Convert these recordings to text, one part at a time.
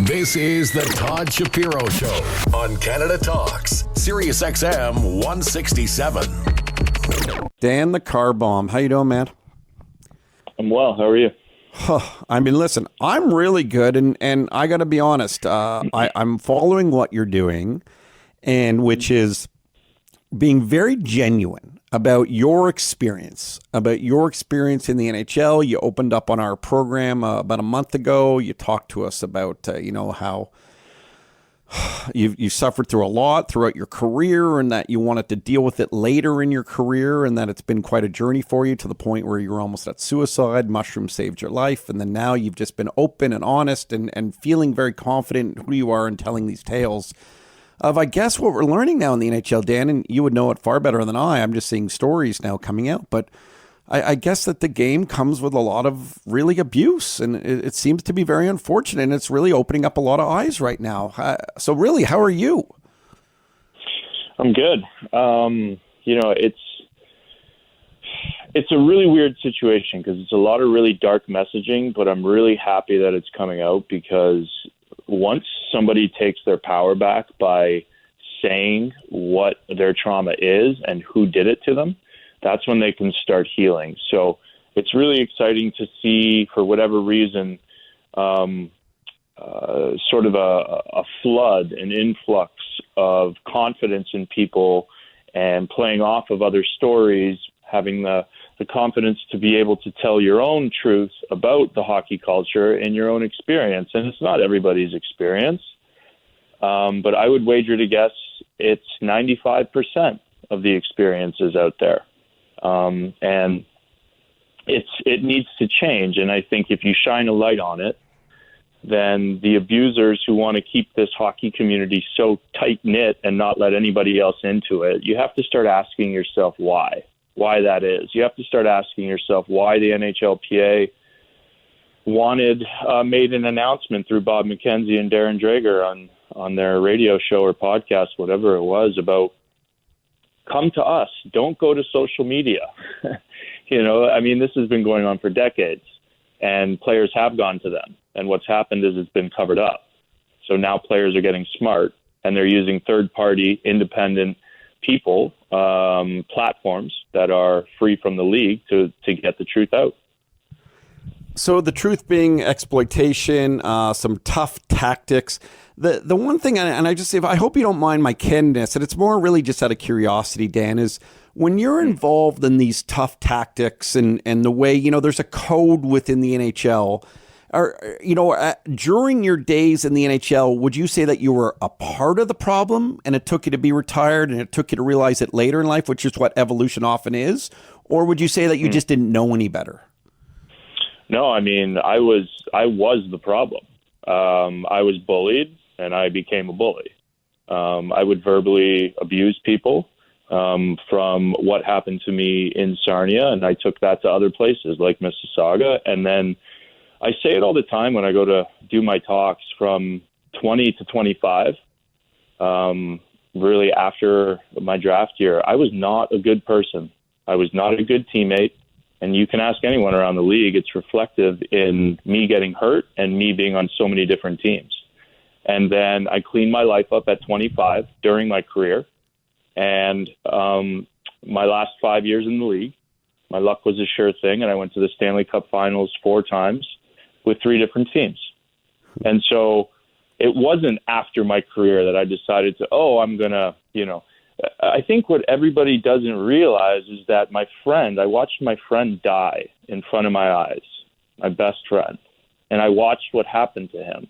This is the Todd Shapiro Show on Canada Talks, SiriusXM 167. Dan the Car Bomb. How you doing, man? I'm well. How are you? I mean, listen, I'm really good, and I got to be honest. I'm following what you're doing, and which is being very genuine about your experience in the NHL. You opened up on our program about a month ago. You talked to us about, how you suffered through a lot throughout your career and that you wanted to deal with it later in your career and that it's been quite a journey for you to the point where you were almost at suicide. Mushroom saved your life. And then now you've just been open and honest and feeling very confident in who you are and telling these tales of, I guess, what we're learning now in the NHL, Dan, and you would know it far better than I. I'm just seeing stories now coming out. But I guess that the game comes with a lot of really abuse, and it seems to be very unfortunate, and it's really opening up a lot of eyes right now. So really, how are you? I'm good. It's a really weird situation because it's a lot of really dark messaging, but I'm really happy that it's coming out because once somebody takes their power back by saying what their trauma is and who did it to them, that's when they can start healing. So it's really exciting to see, for whatever reason, sort of a flood, an influx of confidence in people and playing off of other stories, having the confidence to be able to tell your own truth about the hockey culture and your own experience. And it's not everybody's experience, but I would wager to guess it's 95% of the experiences out there. And it needs to change. And I think if you shine a light on it, then the abusers who want to keep this hockey community so tight-knit and not let anybody else into it, you have to start asking yourself why that is. You have to start asking yourself why the NHLPA made an announcement through Bob McKenzie and Darren Drager on their radio show or podcast, whatever it was, about come to us. Don't go to social media. This has been going on for decades, and players have gone to them. And what's happened is it's been covered up. So now players are getting smart, and they're using third-party, independent people, platforms that are free from the league to get the truth out. So the truth being exploitation, some tough tactics. The one thing, and I hope you don't mind my candidness, and it's more really just out of curiosity, Dan, is when you're involved in these tough tactics and the way, there's a code within the NHL, during your days in the NHL, would you say that you were a part of the problem and it took you to be retired and it took you to realize it later in life, which is what evolution often is? Or would you say that you just didn't know any better? No, I was the problem. I was bullied and I became a bully. I would verbally abuse people from what happened to me in Sarnia, and I took that to other places like Mississauga. And then I say it all the time when I go to do my talks, from 20 to 25, really after my draft year, I was not a good person. I was not a good teammate. And you can ask anyone around the league, it's reflective in me getting hurt and me being on so many different teams. And then I cleaned my life up at 25 during my career. And my last 5 years in the league, my luck was a sure thing. And I went to the Stanley Cup finals 4 times with 3 different teams. And so it wasn't after my career that I decided to, I'm going to, I think what everybody doesn't realize is that I watched my friend die in front of my eyes, my best friend. And I watched what happened to him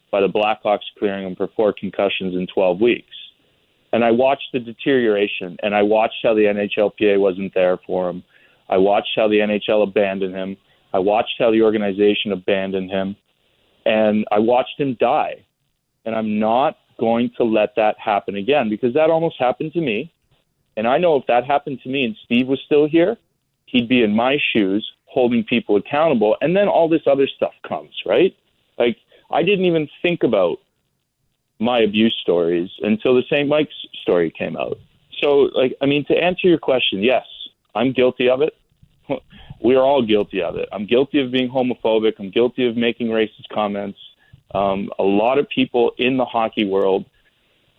by the Blackhawks clearing him for 4 concussions in 12 weeks. And I watched the deterioration, and I watched how the NHLPA wasn't there for him. I watched how the NHL abandoned him. I watched how the organization abandoned him. And I watched him die. And I'm not going to let that happen again, because that almost happened to me. And I know if that happened to me and Steve was still here, he'd be in my shoes holding people accountable. And then all this other stuff comes, right? Like, I didn't even think about my abuse stories until the St. Mike's story came out. So, to answer your question, yes, I'm guilty of it. We are all guilty of it. I'm guilty of being homophobic. I'm guilty of making racist comments. A lot of people in the hockey world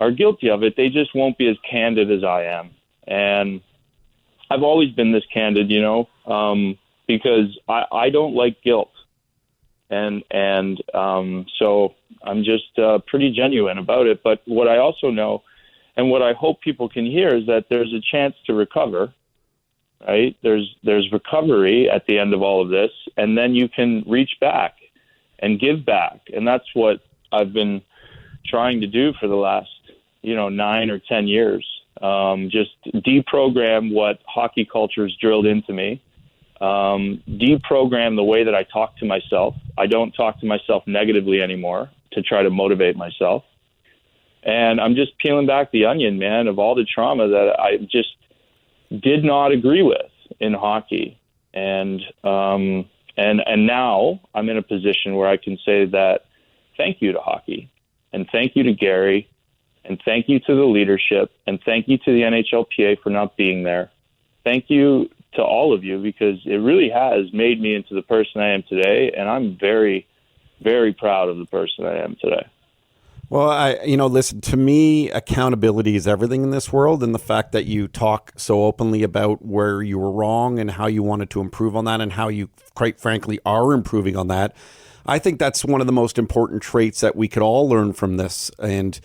are guilty of it. They just won't be as candid as I am. And I've always been this candid, because I don't like guilt. And so I'm just pretty genuine about it. But what I also know, and what I hope people can hear, is that there's a chance to recover, right? There's recovery at the end of all of this, and then you can reach back and give back. And that's what I've been trying to do for the last, 9 or 10 years. Just deprogram what hockey culture's drilled into me. Deprogram the way that I talk to myself. I don't talk to myself negatively anymore to try to motivate myself. And I'm just peeling back the onion, man, of all the trauma that I just did not agree with in hockey. And now I'm in a position where I can say that thank you to hockey, and thank you to Gary, and thank you to the leadership, and thank you to the NHLPA for not being there. Thank you to all of you, because it really has made me into the person I am today, and I'm very, very proud of the person I am today. Well, listen, to me, accountability is everything in this world, and the fact that you talk so openly about where you were wrong and how you wanted to improve on that, and how you, quite frankly, are improving on that. I think that's one of the most important traits that we could all learn from this. And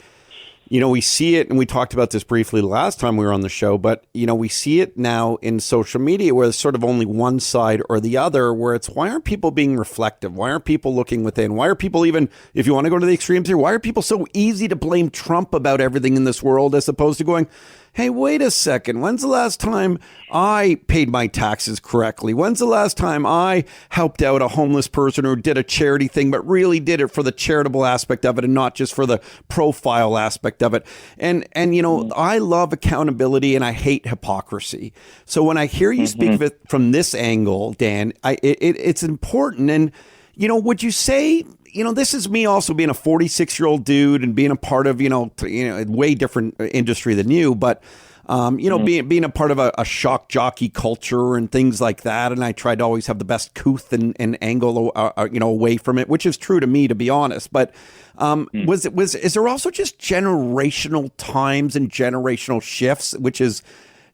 we see it, and we talked about this briefly last time we were on the show, but, we see it now in social media where there's sort of only one side or the other, where it's, why aren't people being reflective? Why aren't people looking within? Why are people, even if you want to go to the extremes here, why are people so easy to blame Trump about everything in this world, as opposed to going, hey, wait a second, when's the last time I paid my taxes correctly? When's the last time I helped out a homeless person or did a charity thing, but really did it for the charitable aspect of it and not just for the profile aspect of it? And I love accountability and I hate hypocrisy. So when I hear you speak of it from this angle, Dan, it's important. And, would you say, this is me also being a 46-year-old dude and being a part of, a way different industry than you, but, being a part of a shock jockey culture and things like that. And I tried to always have the best couth and angle, away from it, which is true to me, to be honest. But is there also just generational times and generational shifts, which is,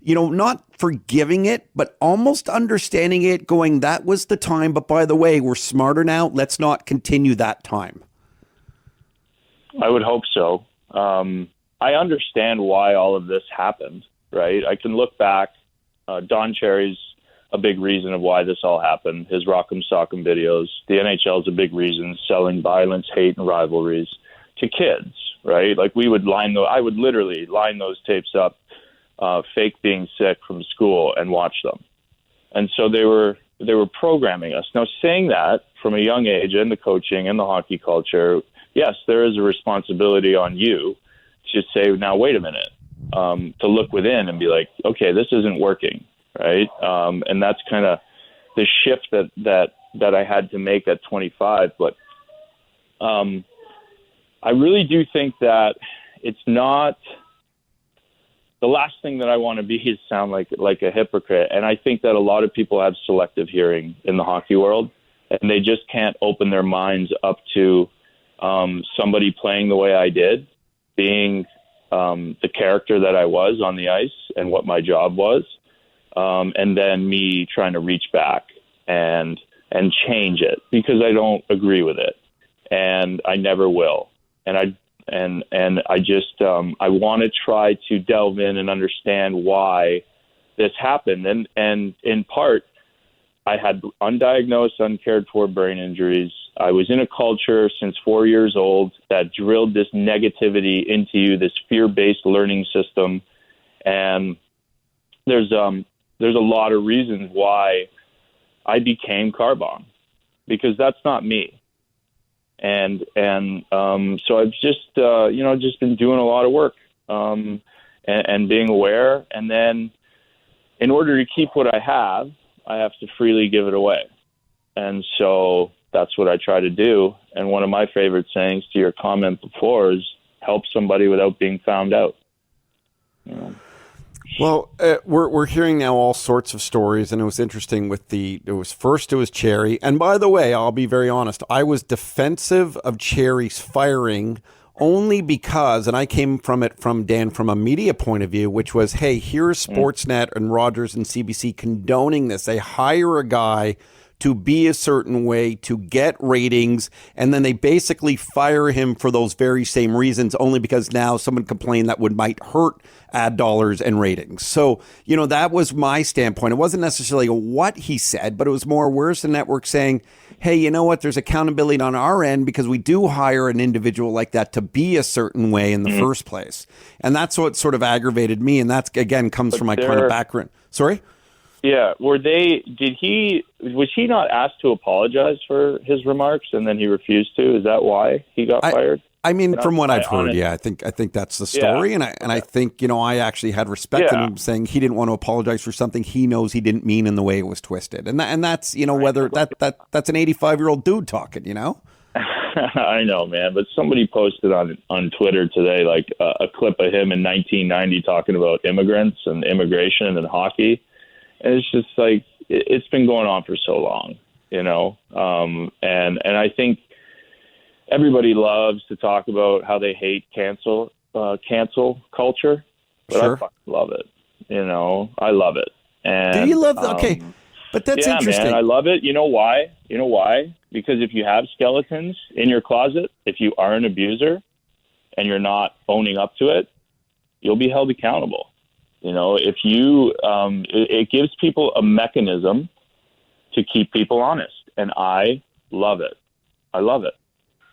not forgiving it, but almost understanding it, going, that was the time, but by the way, we're smarter now. Let's not continue that time. I would hope so. I understand why all of this happened, right? I can look back. Don Cherry's a big reason of why this all happened. His Rock'em Sock'em videos. The NHL is a big reason, selling violence, hate, and rivalries to kids, right? Like I would literally line those tapes up, fake being sick from school, and watch them. And so they were programming us. Now, saying that from a young age, in the coaching and the hockey culture, yes, there is a responsibility on you to say, now, wait a minute, to look within and be like, okay, this isn't working, right? And that's kind of the shift that I had to make at 25. But I really do think that it's not – the last thing that I want to be is sound like a hypocrite. And I think that a lot of people have selective hearing in the hockey world, and they just can't open their minds up to somebody playing the way I did, being the character that I was on the ice and what my job was, and then me trying to reach back and change it, because I don't agree with it, and I never will. And I just I want to try to delve in and understand why this happened. And in part, I had undiagnosed, uncared for brain injuries. I was in a culture since 4 years old that drilled this negativity into you, this fear-based learning system. And there's a lot of reasons why I became car bomb, because that's not me. And so I've just been doing a lot of work, and being aware. And then in order to keep what I have to freely give it away. And so that's what I try to do. And one of my favorite sayings to your comment before is help somebody without being found out. Well, we're hearing now all sorts of stories, and it was interesting with it was Cherry. And by the way, I'll be very honest, I was defensive of Cherry's firing only because, and I came from it from Dan from a media point of view, which was, hey, here's Sportsnet and Rogers and CBC condoning this. They hire a guy to be a certain way to get ratings, and then they basically fire him for those very same reasons, only because now someone complained that might hurt ad dollars and ratings. So, that was my standpoint. It wasn't necessarily what he said, but it was more, where's the network saying, hey, you know what, there's accountability on our end because we do hire an individual like that to be a certain way in the first place. And that's what sort of aggravated me, and that's, again, comes from my kind of background. Sorry? Yeah, was he not asked to apologize for his remarks and then he refused to? Is that why he got fired? I mean, from what I've heard, yeah, I think that's the story, and I think I actually had respect in him saying he didn't want to apologize for something he knows he didn't mean in the way it was twisted, and that's whether that's an 85-year-old dude talking, I know, man, but somebody posted on Twitter today like a clip of him in 1990 talking about immigrants and immigration and hockey. And it's just like, it's been going on for so long, and I think everybody loves to talk about how they hate cancel culture, but sure. I fucking love it. I love it. And do you love that? Okay, but that's interesting. Man, I love it. You know why? Because if you have skeletons in your closet, if you are an abuser and you're not owning up to it, you'll be held accountable. If you, it gives people a mechanism to keep people honest, and I love it. I love it.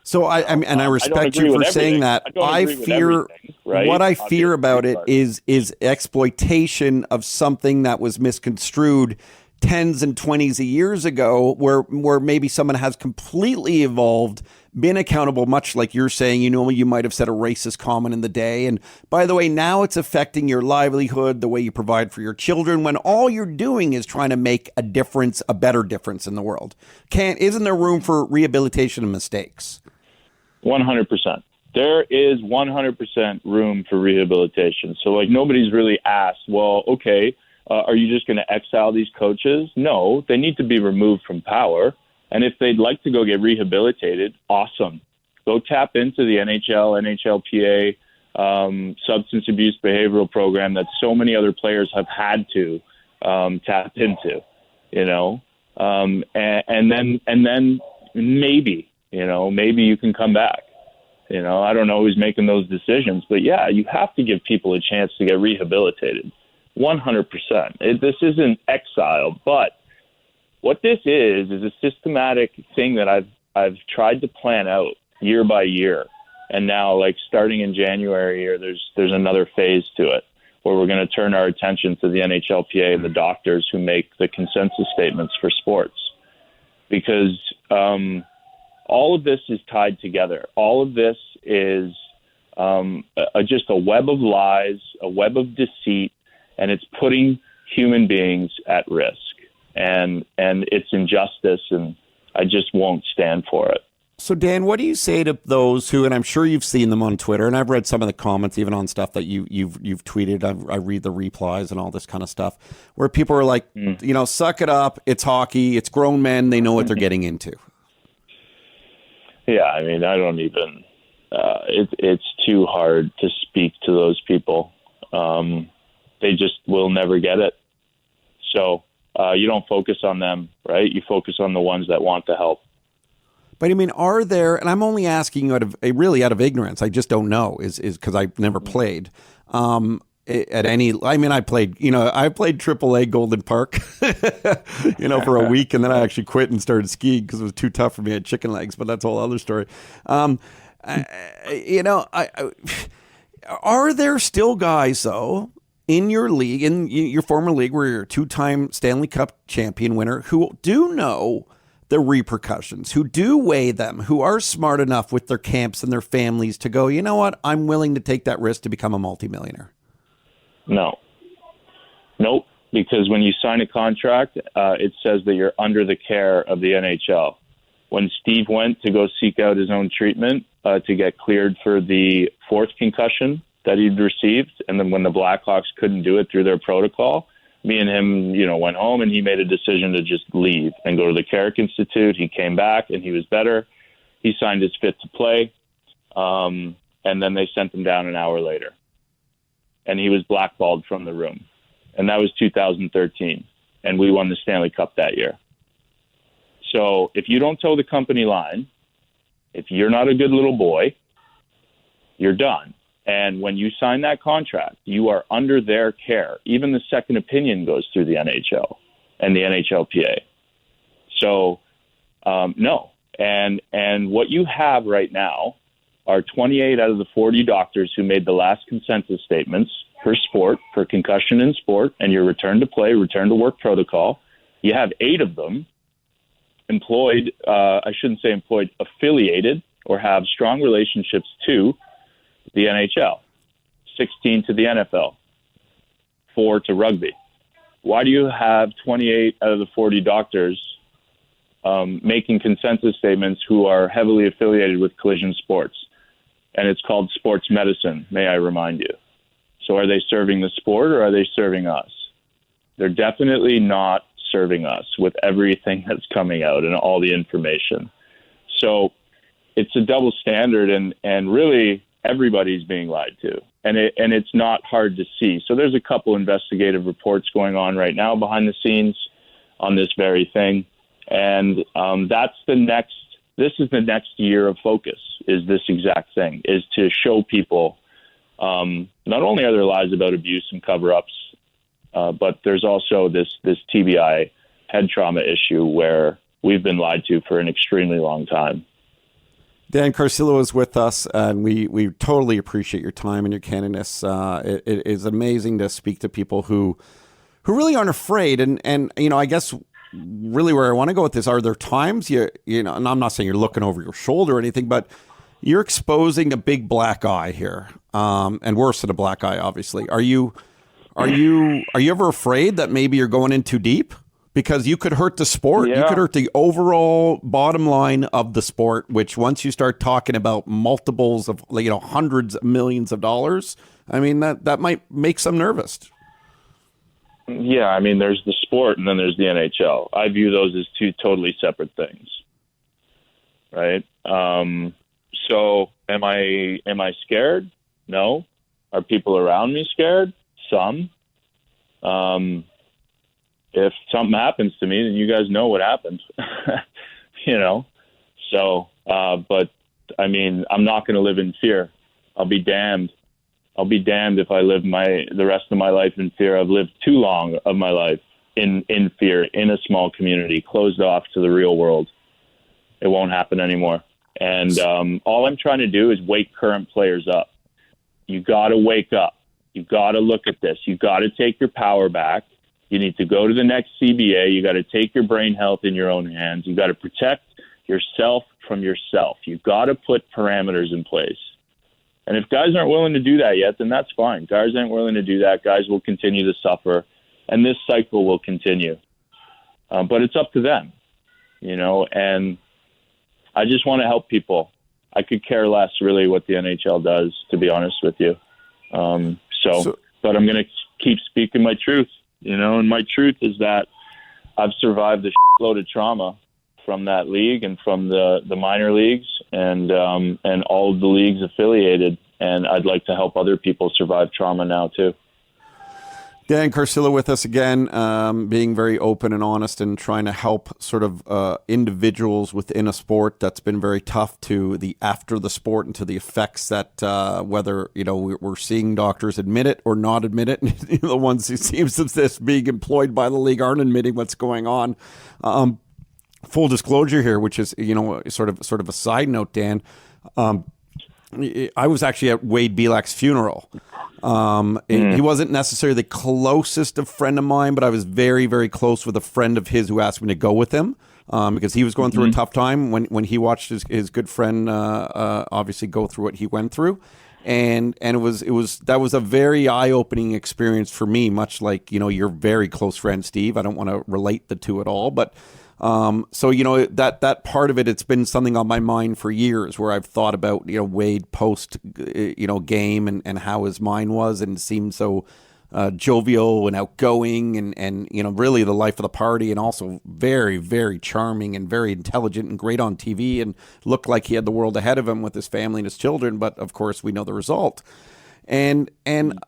So I mean, and I respect you for saying that. I fear right? What I fear about it is exploitation of something that was misconstrued 10s and 20s of years ago, where maybe someone has completely evolved, been accountable, much like you're saying, you might have said a racist comment in the day. And by the way, now it's affecting your livelihood, the way you provide for your children, when all you're doing is trying to make a difference, a better difference in the world. Isn't there room for rehabilitation of mistakes? 100%. There is 100% room for rehabilitation. So nobody's really asked, well, okay, are you just going to exile these coaches? No, they need to be removed from power. And if they'd like to go get rehabilitated, awesome. Go tap into the NHL, NHLPA, substance abuse behavioral program that so many other players have had to tap into, and then maybe, maybe you can come back. I don't know who's making those decisions, but yeah, you have to give people a chance to get rehabilitated. 100%. This isn't exile, but what this is a systematic thing that I've tried to plan out year by year, and now starting in January here, there's another phase to it where we're going to turn our attention to the NHLPA and the doctors who make the consensus statements for sports, because all of this is tied together. All of this is just a web of lies, a web of deceit, and it's putting human beings at risk. And it's injustice, and I just won't stand for it. So, Dan, what do you say to those who, and I'm sure you've seen them on Twitter, and I've read some of the comments, even on stuff that you've tweeted. I read the replies and all this kind of stuff, where people are like, suck it up. It's hockey. It's grown men. They know what they're getting into. Yeah, I mean, I don't even. It's too hard to speak to those people. They just will never get it. So. You don't focus on them, right? You focus on the ones that want the help. But I mean, are there, and I'm only asking you out of ignorance, I just don't know, is because I've never played at any, I mean, I played AAA Golden Park, for a week, and then I actually quit and started skiing because it was too tough for me. I had chicken legs, but that's a whole other story. Are there still guys, though, in your league, in your former league, where you're a two-time Stanley Cup champion winner, who do know the repercussions, who do weigh them, who are smart enough with their camps and their families to go, you know what, I'm willing to take that risk to become a multimillionaire? No. Nope. Because when you sign a contract, it says that you're under the care of the NHL. When Steve went to go seek out his own treatment to get cleared for the fourth concussion that he'd received. And then when the Blackhawks couldn't do it through their protocol, me and him, went home, and he made a decision to just leave and go to the Carrick Institute. He came back and he was better. He signed his fit to play. And then they sent him down an hour later, and he was blackballed from the room. And that was 2013. And we won the Stanley Cup that year. So if you don't toe the company line, if you're not a good little boy, you're done. And when you sign that contract, you are under their care. Even the second opinion goes through the NHL and the NHLPA. So, no. And what you have right now are 28 out of the 40 doctors who made the last consensus statements for sport, for concussion in sport, and your return to play, return to work protocol. You have 8 of them affiliated or have strong relationships to the NHL, 16 to the NFL, 4 to rugby. Why do you have 28 out of the 40 doctors making consensus statements who are heavily affiliated with collision sports? And it's called sports medicine, may I remind you. So are they serving the sport, or are they serving us? They're definitely not serving us with everything that's coming out and all the information. So it's a double standard, and really everybody's being lied to. And it's not hard to see. So there's a couple investigative reports going on right now behind the scenes on this very thing. And this is the next year of focus, is this exact thing, is to show people not only are there lies about abuse and cover-ups, but there's also this TBI head trauma issue where we've been lied to for an extremely long time. Dan Carcillo is with us, and we totally appreciate your time and your candidness. It is amazing to speak to people who really aren't afraid. And I guess really where I want to go with this, are there times and I'm not saying you're looking over your shoulder or anything, but you're exposing a big black eye here, and worse than a black eye, obviously. Are you ever afraid that maybe you're going in too deep? Because you could hurt the sport. Yeah. You could hurt the overall bottom line of the sport, which once you start talking about multiples of hundreds of millions of dollars, I mean, that might make some nervous. Yeah, I mean, there's the sport and then there's the NHL. I view those as two totally separate things, right? So am I scared? No. Are people around me scared? Some. If something happens to me, then you guys know what happened, So, but I mean, I'm not going to live in fear. I'll be damned if I live the rest of my life in fear. I've lived too long of my life in fear, in a small community, closed off to the real world. It won't happen anymore. And all I'm trying to do is wake current players up. You got to wake up. You got to look at this. You got to take your power back. You need to go to the next CBA. You got to take your brain health in your own hands. You got to protect yourself from yourself. You've got to put parameters in place. And if guys aren't willing to do that yet, then that's fine. Guys aren't willing to do that. Guys will continue to suffer, and this cycle will continue. But it's up to them, and I just want to help people. I could care less really what the NHL does, to be honest with you. But I'm going to keep speaking my truth, and my truth is that I've survived a load of trauma from that league and from the minor leagues and all of the leagues affiliated. And I'd like to help other people survive trauma now too. Dan Carcillo with us again, being very open and honest and trying to help sort of individuals within a sport that's been very tough to the after the sport and to the effects that whether, we're seeing doctors admit it or not admit it. The ones who seems of this being employed by the league aren't admitting what's going on. Full disclosure here, which is, sort of a side note, Dan. I was actually at Wade Belak's funeral. He wasn't necessarily the closest of friend of mine, but I was very, very close with a friend of his who asked me to go with him because he was going through a tough time when he watched his good friend obviously go through what he went through. And that was a very eye-opening experience for me, much like, your very close friend, Steve. I don't want to relate the two at all, but So, that part of it, it's been something on my mind for years where I've thought about, Wade post, game and how his mind was, and seemed so jovial and outgoing and really the life of the party, and also very, very charming and very intelligent and great on TV, and looked like he had the world ahead of him with his family and his children. But of course, we know the result. And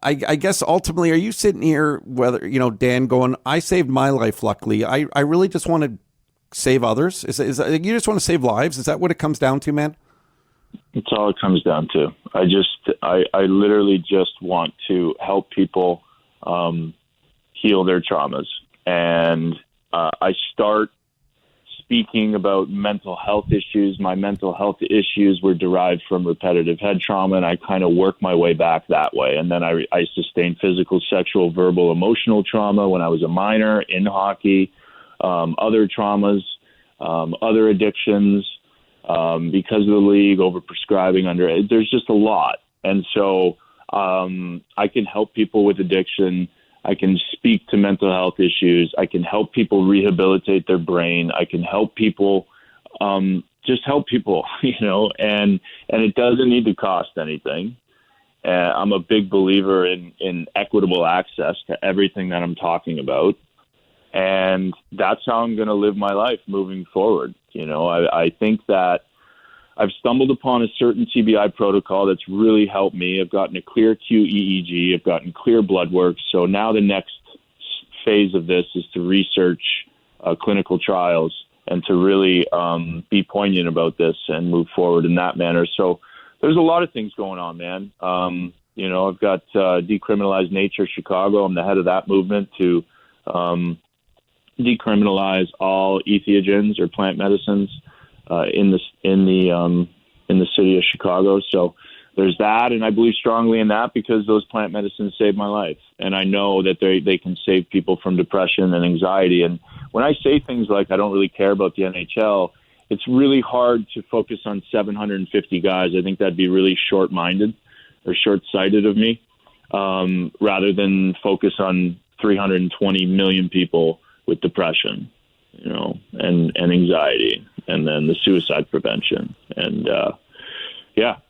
I guess ultimately, are you sitting here, whether, Dan, going, I saved my life, luckily. I really just want to save others. Is you just want to save lives? Is that what it comes down to, man? It's all it comes down to. I literally just want to help people heal their traumas. And I start speaking about mental health issues. My mental health issues were derived from repetitive head trauma, and I kind of work my way back that way. And then I sustained physical, sexual, verbal, emotional trauma when I was a minor in hockey, other traumas, other addictions, because of the league, overprescribing, there's just a lot. And so I can help people with addiction. I can speak to mental health issues. I can help people rehabilitate their brain. I can help people, just help people, and it doesn't need to cost anything. I'm a big believer in equitable access to everything that I'm talking about. And that's how I'm going to live my life moving forward. I think that I've stumbled upon a certain TBI protocol that's really helped me. I've gotten a clear QEEG. I've gotten clear blood work. So now the next phase of this is to research clinical trials and to really be poignant about this and move forward in that manner. So there's a lot of things going on, man. I've got Decriminalize Nature Chicago. I'm the head of that movement to decriminalize all entheogens or plant medicines in the city of Chicago. So there's that, and I believe strongly in that because those plant medicines saved my life, and I know that they can save people from depression and anxiety. And when I say things like I don't really care about the NHL, it's really hard to focus on 750 guys. I think that'd be really short-minded or short-sighted of me, rather than focus on 320 million people with depression, and anxiety, and then the suicide prevention. And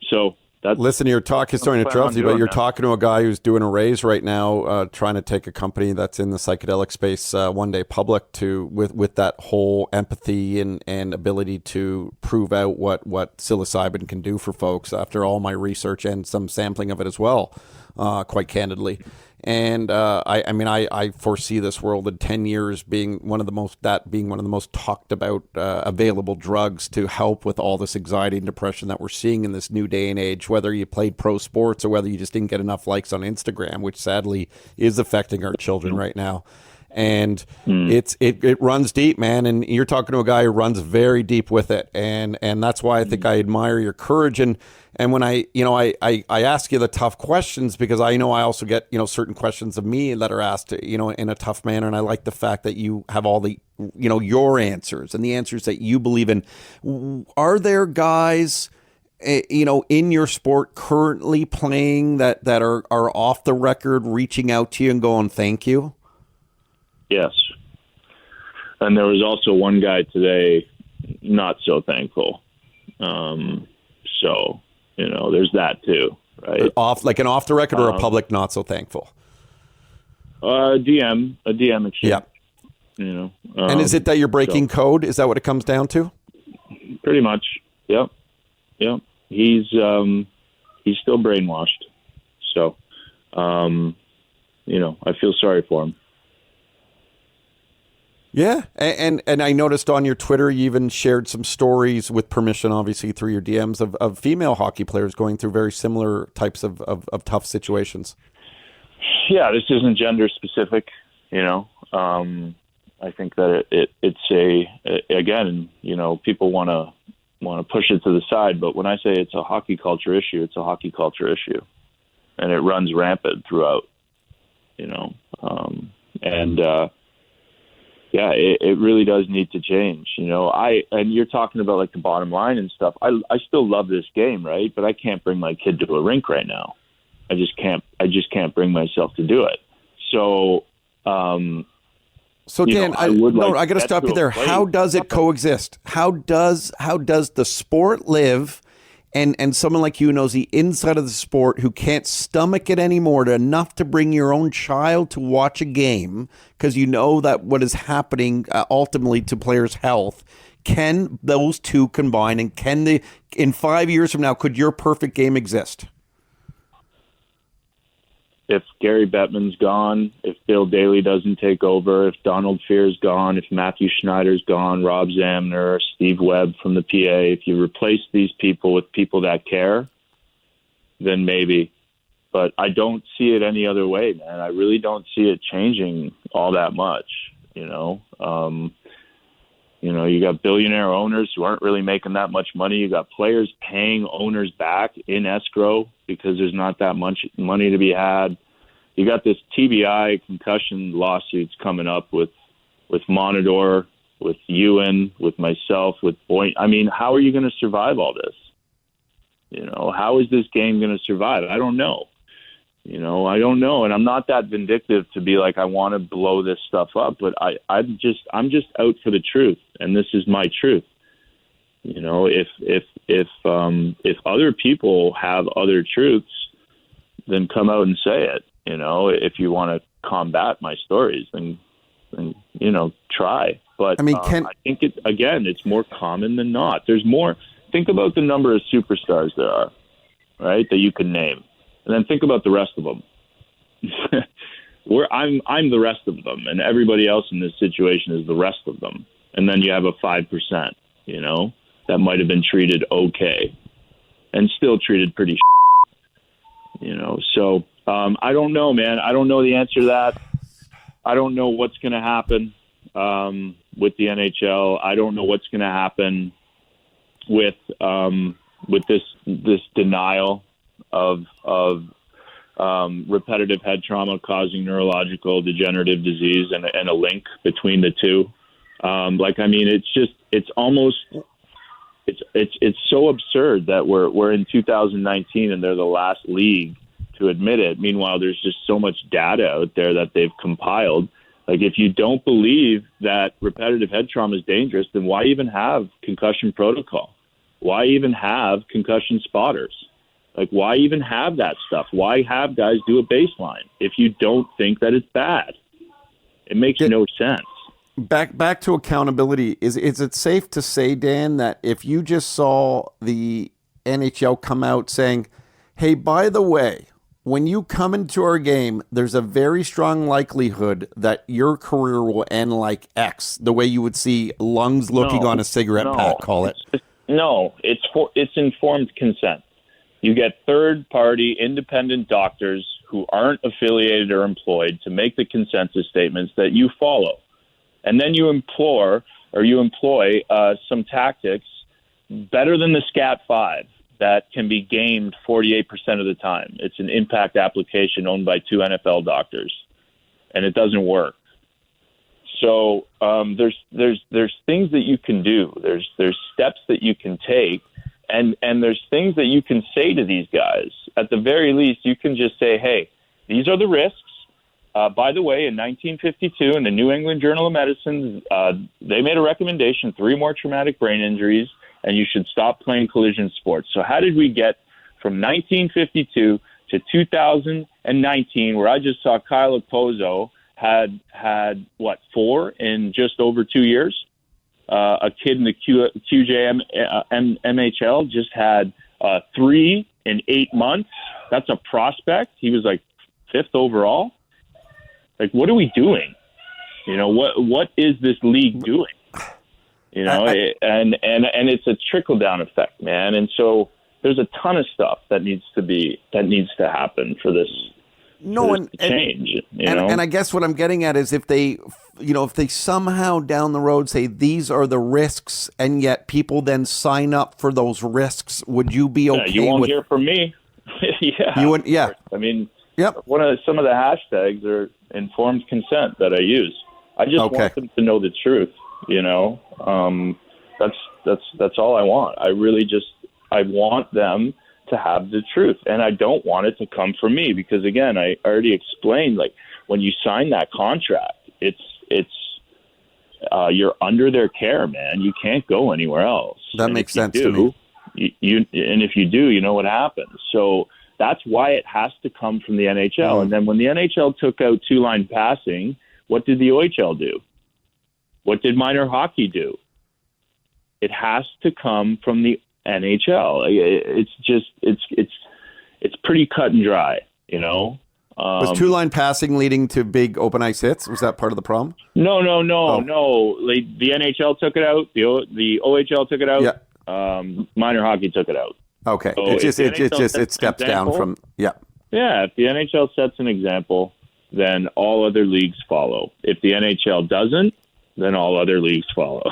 so that's... Listen, sorry to interrupt you, but you're talking to a guy who's doing a raise right now, trying to take a company that's in the psychedelic space one day public with that whole empathy and ability to prove out what psilocybin can do for folks after all my research and some sampling of it as well, quite candidly. And I foresee this world in 10 years being one of the most talked about available drugs to help with all this anxiety and depression that we're seeing in this new day and age, whether you played pro sports or whether you just didn't get enough likes on Instagram, which sadly is affecting our children right now. And it runs deep, man. And you're talking to a guy who runs very deep with it. And that's why I think I admire your courage. And when I ask you the tough questions, because I know I also get, certain questions of me that are asked, in a tough manner. And I like the fact that you have all the, your answers and the answers that you believe in. Are there guys, in your sport currently playing that are off the record, reaching out to you and going, thank you? Yes. And there was also one guy today, not so thankful. So, there's that too, right? Off the record or a public not so thankful? A DM exchange. Yeah. And is it that you're breaking code? Is that what it comes down to? Pretty much. Yep. He's still brainwashed. So, I feel sorry for him. Yeah, and I noticed on your Twitter you even shared some stories with permission, obviously through your DMs, of female hockey players going through very similar types of tough situations. Yeah, this isn't gender specific, I think that people want to push it to the side, but when I say it's a hockey culture issue, it's a hockey culture issue, and it runs rampant throughout, Yeah, it really does need to change. And you're talking about like the bottom line and stuff. I still love this game, right? But I can't bring my kid to a rink right now. I just can't bring myself to do it. So, So Dan, I got to stop you there. How does it coexist? How does the sport live, and someone like you knows the inside of the sport who can't stomach it anymore enough to bring your own child to watch a game because you know that what is happening ultimately to players' health? Can those two combine, and can they, in 5 years from now, could your perfect game exist? If Gary Bettman's gone, if Bill Daly doesn't take over, if Donald Fear's gone, if Matthew Schneider's gone, Rob Zamner, Steve Webb from the PA, if you replace these people with people that care, then maybe. But I don't see it any other way, man. I really don't see it changing all that much, you know. You got billionaire owners who aren't really making that much money. You got players paying owners back in escrow because there's not that much money to be had. You got this TBI concussion lawsuits coming up with Monador, with Ewan, with myself, with Boyd. I mean, how are you going to survive all this? You know, how is this game going to survive? I don't know. I don't know. And I'm not that vindictive to be like, I want to blow this stuff up, but I'm just out for the truth. And this is my truth. You know, if other people have other truths, then come out and say it. You know, if you want to combat my stories, then try. But I think it's more common than not. There's more. Think about the number of superstars there are, right, that you can name. And then think about the rest of them. I'm the rest of them, and everybody else in this situation is the rest of them. And then you have a 5%, that might have been treated okay, and still treated pretty. So I don't know, man. I don't know the answer to that. I don't know what's going to happen with the NHL. I don't know what's going to happen with this denial of repetitive head trauma causing neurological degenerative disease and a link between the two. It's so absurd that we're in 2019 and they're the last league to admit it. Meanwhile, there's just so much data out there that they've compiled. Like, if you don't believe that repetitive head trauma is dangerous, then why even have concussion protocol? Why even have concussion spotters? Like, why even have that stuff? Why have guys do a baseline if you don't think that it's bad? It makes no sense. Back to accountability. Is it safe to say, Dan, that if you just saw the NHL come out saying, hey, by the way, when you come into our game, there's a very strong likelihood that your career will end like X, the way you would see lungs looking on a cigarette pack, call it. No, it's informed consent. You get third-party independent doctors who aren't affiliated or employed to make the consensus statements that you follow. And then you employ some tactics better than the SCAT-5 that can be gamed 48% of the time. It's an impact application owned by 2 NFL doctors, and it doesn't work. So there's things that you can do. There's steps that you can take, and there's things that you can say to these guys. At the very least, you can just say, hey, these are the risks. By the way, in 1952, in the New England Journal of Medicine, they made a recommendation, 3 more traumatic brain injuries, and you should stop playing collision sports. So how did we get from 1952 to 2019, where I just saw Kyle Okposo had 4 in just over 2 years? A kid in the MHL just had 3 in 8 months. That's a prospect. He was like 5th overall. Like, what are we doing? What is this league doing? And it's a trickle down effect, man. And so there's a ton of stuff that needs to happen for this. To change. And I guess what I'm getting at is if they somehow down the road say these are the risks, and yet people then sign up for those risks, would you be okay? You won't hear from me. Yeah. You wouldn't. Yeah. I mean, yep. Some of the hashtags are informed consent that I use. I just want them to know the truth. That's all I want. I want them to have the truth, and I don't want it to come from me because, again, I already explained, like, when you sign that contract, it's you're under their care, man. You can't go anywhere else. That makes sense to me. And if you do, you know what happens. So that's why it has to come from the NHL. And then when the NHL took out two-line passing, what did the OHL do? What did minor hockey do? It has to come from the NHL. It's pretty cut and dry, you know. Was two-line passing leading to big open ice hits? Was that part of the problem? No. Like, the NHL took it out. The OHL took it out. Yeah. Minor hockey took it out. Okay. So it steps down from. Yeah. Yeah. If the NHL sets an example, then all other leagues follow. If the NHL doesn't, then all other leagues follow.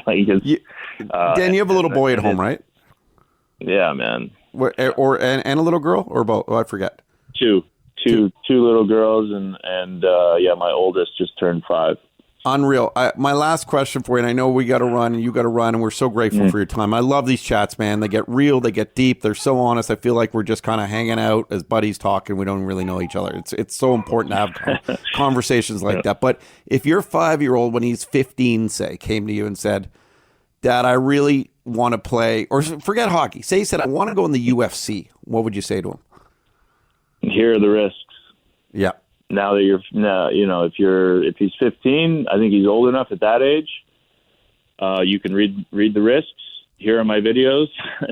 Dan, you have a little boy at home, right? Yeah, man. And a little girl, or both? Oh, I forget. Two little girls, and my oldest just turned 5. Unreal. My last question for you, and I know we got to run, and you got to run, and we're so grateful for your time. I love these chats, man. They get real, they get deep, they're so honest. I feel like we're just kind of hanging out as buddies talking. We don't really know each other. It's so important to have conversations like that. But if your 5-year-old, when he's 15, say, came to you and said, Dad, I really want to play, or forget hockey. Say he said, I want to go in the UFC. What would you say to him? Here are the risks. Yeah. Now that if he's 15, I think he's old enough at that age. You can read the risks. Here are my videos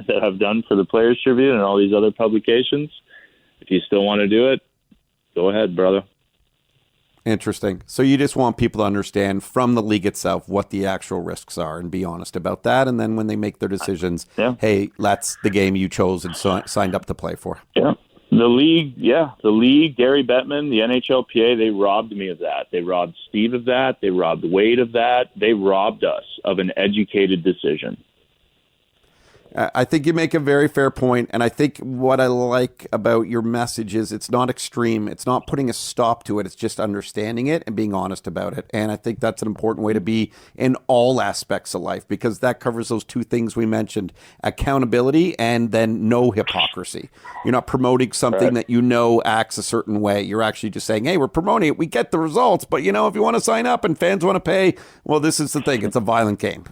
that I've done for the Players Tribune and all these other publications. If you still want to do it, go ahead, brother. Interesting. So you just want people to understand from the league itself what the actual risks are and be honest about that. And then when they make their decisions, hey, that's the game you chose and signed up to play for. Yeah. The league, Gary Bettman, the NHLPA, they robbed me of that. They robbed Steve of that. They robbed Wade of that. They robbed us of an educated decision. I think you make a very fair point, and I think what I like about your message is it's not extreme. It's not putting a stop to it. It's just understanding it and being honest about it. And I think that's an important way to be in all aspects of life, because that covers those two things we mentioned, accountability and then no hypocrisy. You're not promoting something that you know acts a certain way. You're actually just saying, hey, we're promoting it. We get the results, but if you want to sign up and fans want to pay, well, this is the thing. It's a violent game.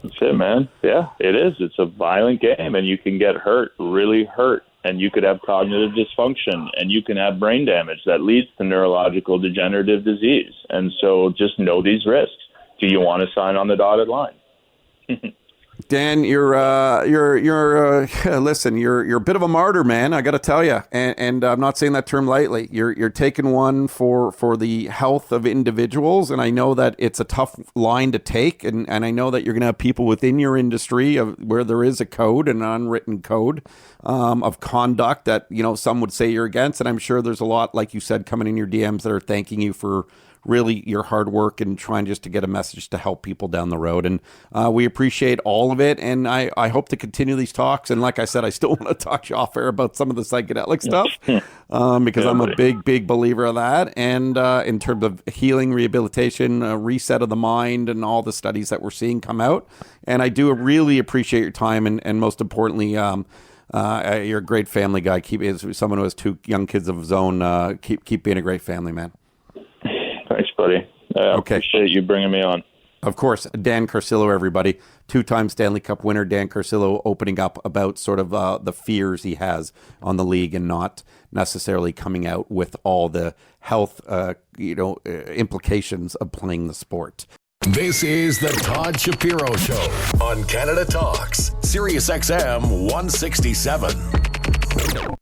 That's it, man. Yeah, it is. It's a violent game, and you can get hurt, really hurt, and you could have cognitive dysfunction, and you can have brain damage that leads to neurological degenerative disease. And so just know these risks. Do you want to sign on the dotted line? Dan, you're listen, you're a bit of a martyr, man. I got to tell you, and I'm not saying that term lightly. You're taking one for the health of individuals, and I know that it's a tough line to take, and I know that you're going to have people within your industry where there is a code, an unwritten code of conduct that some would say you're against, and I'm sure there's a lot, like you said, coming in your DMs that are thanking you for really your hard work and trying just to get a message to help people down the road. And we appreciate all of it. And I hope to continue these talks. And like I said, I still want to talk to you off air about some of the psychedelic stuff because I'm a big believer of that. And in terms of healing, rehabilitation, reset of the mind, and all the studies that we're seeing come out. And I do really appreciate your time. And most importantly, you're a great family guy. As someone who has 2 young kids of his own, keep being a great family man. Thanks, buddy. Okay. Appreciate you bringing me on. Of course. Dan Carcillo, everybody. 2-time Stanley Cup winner. Dan Carcillo opening up about sort of the fears he has on the league and not necessarily coming out with all the health implications of playing the sport. This is the Todd Shapiro Show on Canada Talks, SiriusXM 167.